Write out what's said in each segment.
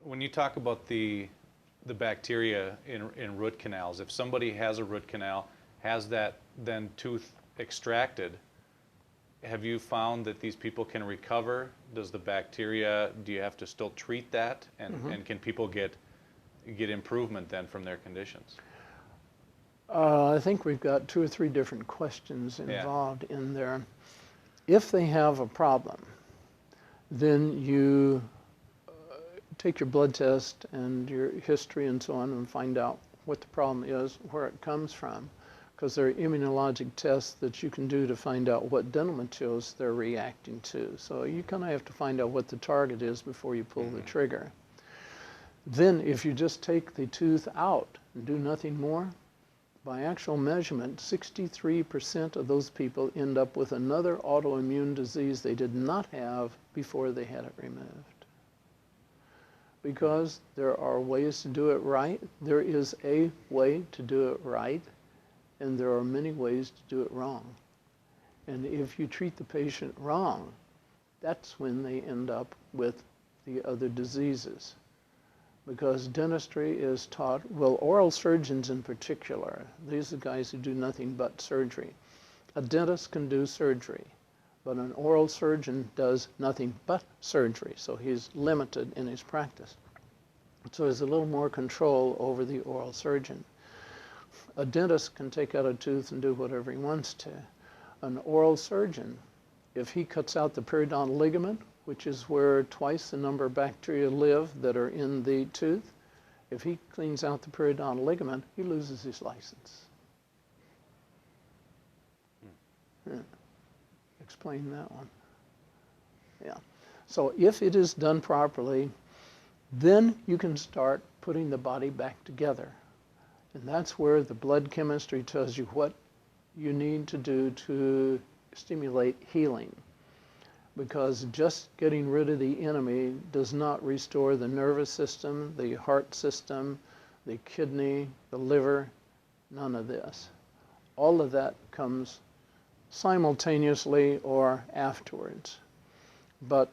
When you talk about the bacteria in root canals, if somebody has a root canal, has that then tooth extracted, have you found that these people can recover? Does the bacteria, do you have to still treat that? And can people get improvement then from their conditions? I think we've got 2 or 3 different questions involved in there. If they have a problem, then you take your blood test and your history and so on and find out what the problem is, where it comes from, because there are immunologic tests that you can do to find out what dental materials they're reacting to. So you kind of have to find out what the target is before you pull the trigger. Then if you just take the tooth out and do nothing more, by actual measurement, 63% of those people end up with another autoimmune disease they did not have before they had it removed. Because there are ways to do it right. There is a way to do it right, and there are many ways to do it wrong. And if you treat the patient wrong, that's when they end up with the other diseases. Because dentistry is taught, well, oral surgeons in particular, these are guys who do nothing but surgery. A dentist can do surgery, but an oral surgeon does nothing but surgery, so he's limited in his practice. So there's a little more control over the oral surgeon. A dentist can take out a tooth and do whatever he wants to. An oral surgeon, if he cuts out the periodontal ligament, which is where twice the number of bacteria live that are in the tooth, if he cleans out the periodontal ligament, he loses his license. Explain that one. Yeah. So if it is done properly, then you can start putting the body back together. And that's where the blood chemistry tells you what you need to do to stimulate healing. Because just getting rid of the enemy does not restore the nervous system, the heart system, the kidney, the liver, none of this. All of that comes simultaneously or afterwards. But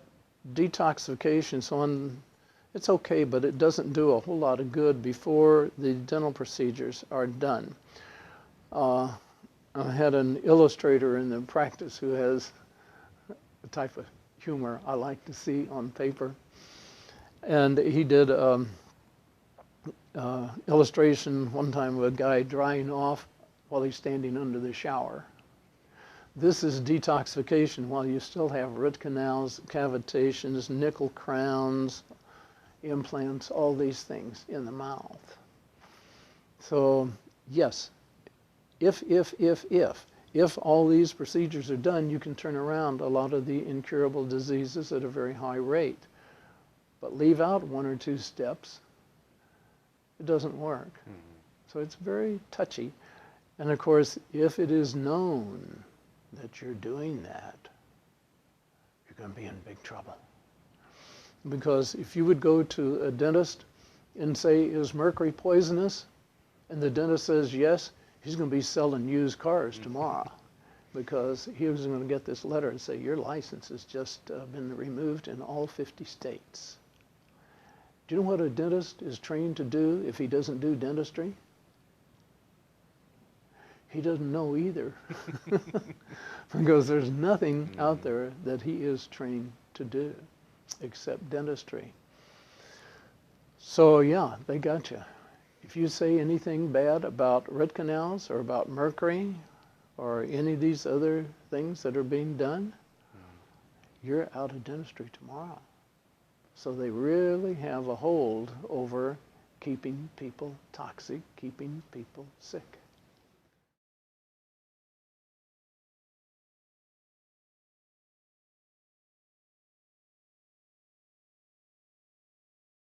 detoxification, so on, it's okay, but it doesn't do a whole lot of good before the dental procedures are done. I had an illustrator in the practice who has the type of humor I like to see on paper. And he did illustration one time of a guy drying off while he's standing under the shower. This is detoxification while you still have root canals, cavitations, nickel crowns, implants, all these things in the mouth. So yes, if all these procedures are done, you can turn around a lot of the incurable diseases at a very high rate. But leave out 1 or 2 steps, it doesn't work. So it's very touchy. And of course, if it is known that you're doing that, you're going to be in big trouble. Because if you would go to a dentist and say, is mercury poisonous? And the dentist says yes, he's going to be selling used cars tomorrow, because he was going to get this letter and say, your license has just been removed in all 50 states. Do you know what a dentist is trained to do if he doesn't do dentistry? He doesn't know either, because there's nothing out there that he is trained to do except dentistry. So yeah, they got you. If you say anything bad about root canals or about mercury or any of these other things that are being done, you're out of dentistry tomorrow. So they really have a hold over keeping people toxic, keeping people sick.